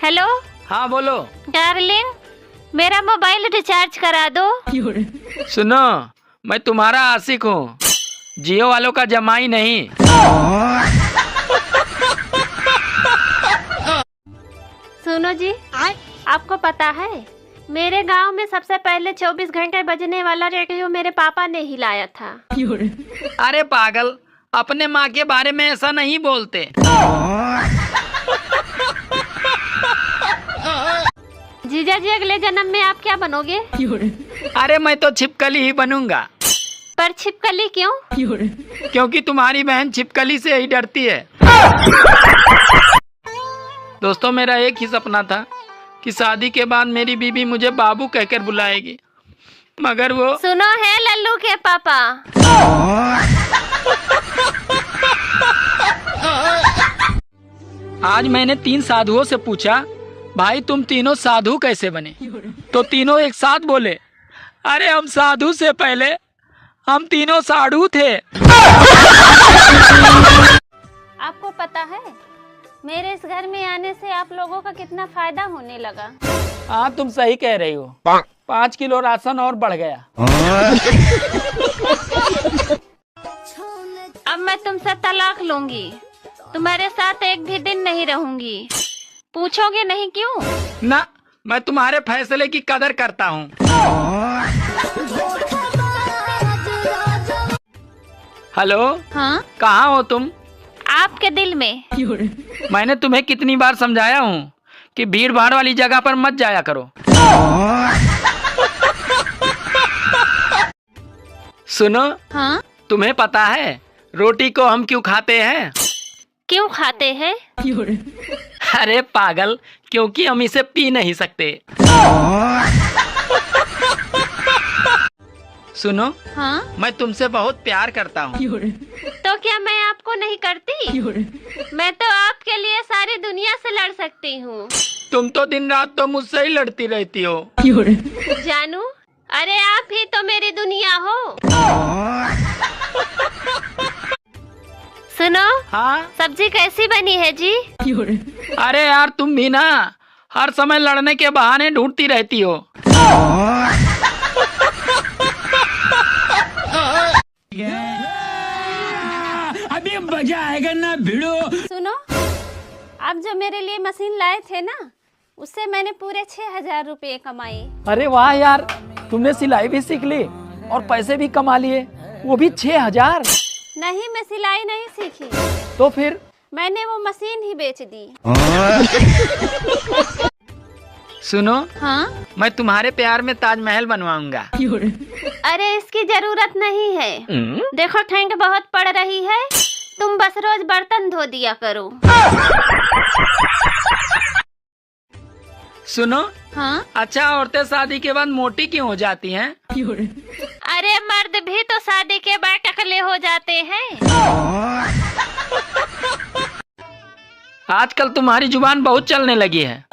Hello. हाँ बोलो। Darling, मेरा मोबाइल रिचार्ज करा दो। सुनो, मैं तुम्हारा आशिक हूँ, जियो वालों का जमाई नहीं। सुनो जी, आपको पता है मेरे गांव में सबसे पहले 24 घंटे बजने वाला रेडियो मेरे पापा ने ही लाया था। अरे पागल, अपने माँ के बारे में ऐसा नहीं बोलते। जीजा जी, अगले जन्म में आप क्या बनोगे? अरे मैं तो छिपकली ही बनूंगा। पर छिपकली क्यों? क्योंकि तुम्हारी बहन छिपकली से ही डरती है। दोस्तों, मेरा एक ही सपना था कि शादी के बाद मेरी बीबी मुझे बाबू कहकर बुलाएगी, मगर वो... सुनो है लल्लू के पापा, आज मैंने 3 साधुओं से पूछा, भाई तुम तीनों साधु कैसे बने? तो तीनों एक साथ बोले, अरे हम साधु से पहले हम तीनों साधु थे। आपको पता है मेरे इस घर में आने से आप लोगों का कितना फायदा होने लगा? हाँ, तुम सही कह रही हो। 5 किलो राशन और बढ़ गया। अब मैं तुमसे तलाक लूंगी, तुम्हारे साथ एक भी दिन नहीं रहूंगी। पूछोगे नहीं क्यों? ना, मैं तुम्हारे फैसले की कदर करता हूँ। हेलो। हाँ? कहाँ हो तुम? आपके दिल में। मैंने तुम्हें कितनी बार समझाया हूँ कि भीड़ भाड़ वाली जगह पर मत जाया करो। सुनो। हाँ? तुम्हें पता है रोटी को हम क्यों खाते हैं? क्यों खाते हैं? अरे पागल, क्योंकि हम इसे पी नहीं सकते। सुनो। हाँ? मैं तुमसे बहुत प्यार करता हूँ। तो क्या मैं आपको नहीं करती? मैं तो आपके लिए सारी दुनिया से लड़ सकती हूँ। तुम तो दिन रात तो मुझसे ही लड़ती रहती हो। जानू, अरे आप ही तो मेरी दुनिया हो। सुनो। हाँ? सब्जी कैसी बनी है जी? अरे यार, तुम भी ना हर समय लड़ने के बहाने ढूंढती रहती हो। अभी मजा आएगा ना भिड़ो। सुनो, आप जो मेरे लिए मशीन लाए थे ना, उससे मैंने पूरे 6,000 रुपये कमाए। अरे वाह यार, तुमने सिलाई भी सीख ली और पैसे भी कमा लिए, वो भी 6,000। नहीं, मैं सिलाई नहीं सीखी। तो फिर? मैंने वो मशीन ही बेच दी। सुनो। हाँ? मैं तुम्हारे प्यार में ताजमहल बनवाऊंगा। अरे इसकी जरूरत नहीं है। देखो ठंड बहुत पड़ रही है, तुम बस रोज बर्तन धो दिया करो। सुनो। हाँ? अच्छा, औरतें शादी के बाद मोटी क्यों हो जाती हैं? अरे मर्द भी तो शादी के बाद टकले हो जाते हैं। आजकल तुम्हारी जुबान बहुत चलने लगी है।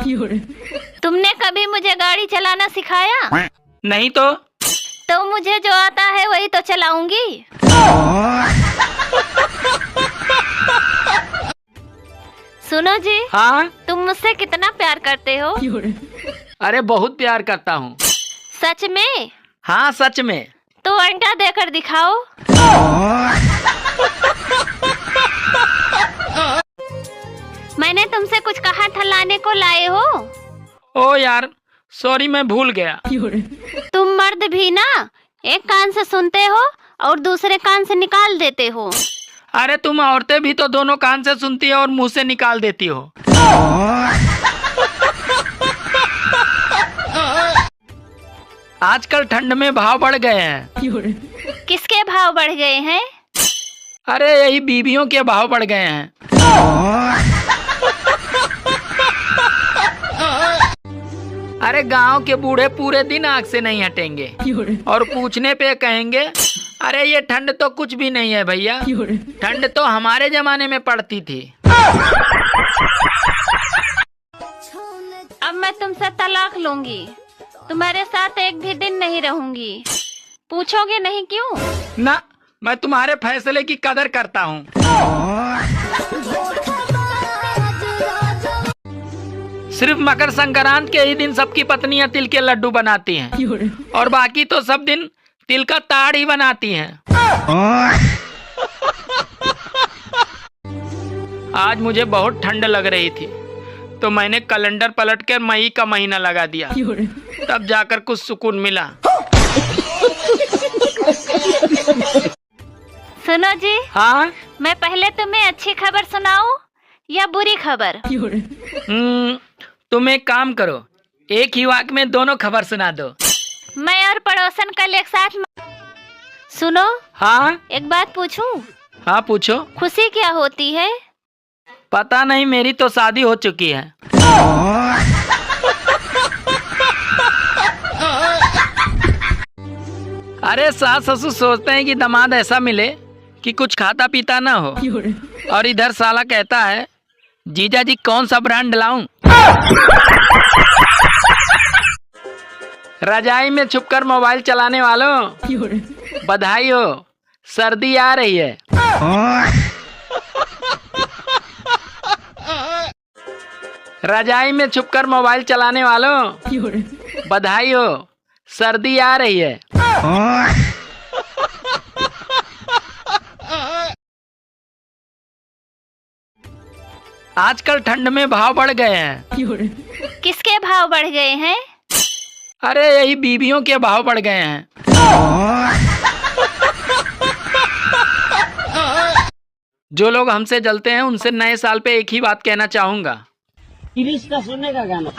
तुमने कभी मुझे गाड़ी चलाना सिखाया? नहीं तो मुझे जो आता है वही तो चलाऊंगी। सुनो जी। हाँ? तुम मुझसे कितना प्यार करते हो? अरे बहुत प्यार करता हूँ। सच में? हाँ, सच में। तो अंडा देकर दिखाओ। मैंने तुमसे कुछ कहा था, लाने को लाए हो? ओ यार, सॉरी, मैं भूल गया। तुम मर्द भी ना एक कान से सुनते हो और दूसरे कान से निकाल देते हो। अरे तुम औरतें भी तो दोनों कान से सुनती हो और मुंह से निकाल देती हो। आजकल ठंड में भाव बढ़ गए हैं। किसके भाव बढ़ गए हैं? अरे यही बीवियों के भाव बढ़ गए हैं। अरे गांव के बूढ़े पूरे दिन आग से नहीं हटेंगे और पूछने पे कहेंगे, अरे ये ठंड तो कुछ भी नहीं है भैया, ठंड तो हमारे जमाने में पड़ती थी। अब मैं तुमसे तलाक लूंगी, तुम्हारे साथ एक भी दिन नहीं रहूंगी। पूछोगे नहीं क्यों? ना, मैं तुम्हारे फैसले की कदर करता हूँ। सिर्फ मकर संक्रांत के ही दिन सबकी पत्नियां तिल के लड्डू बनाती हैं और बाकी तो सब दिन तिल का ताड़ ही बनाती हैं। आज मुझे बहुत ठंड लग रही थी तो मैंने कैलेंडर पलट कर मई का महीना लगा दिया, तब जाकर कुछ सुकून मिला। सुनो जी। हाँ, मैं पहले तुम्हें अच्छी खबर सुनाऊं या बुरी खबर? तुम एक काम करो, एक ही वाक्य में दोनों खबर सुना दो। मैं और पड़ोसन कल एक साथ सुनो। हाँ, एक बात पूछूं? हाँ पूछो। खुशी क्या होती है? पता नहीं, मेरी तो शादी हो चुकी है। अरे सास ससुर सोचते हैं कि दामाद ऐसा मिले कि कुछ खाता पीता ना हो, और इधर साला कहता है जीजा जी कौन सा ब्रांड लाऊं। रजाई में छुपकर मोबाइल चलाने वालों बधाई हो, सर्दी आ रही है। रजाई में छुपकर मोबाइल चलाने वालों बधाई हो, सर्दी आ रही है। आजकल ठंड में भाव बढ़ गए हैं। किसके भाव बढ़ गए हैं? अरे यही बीवियों के भाव बढ़ गए हैं। जो लोग हमसे जलते हैं उनसे नए साल पे एक ही बात कहना चाहूंगा, का सुनने का गाना।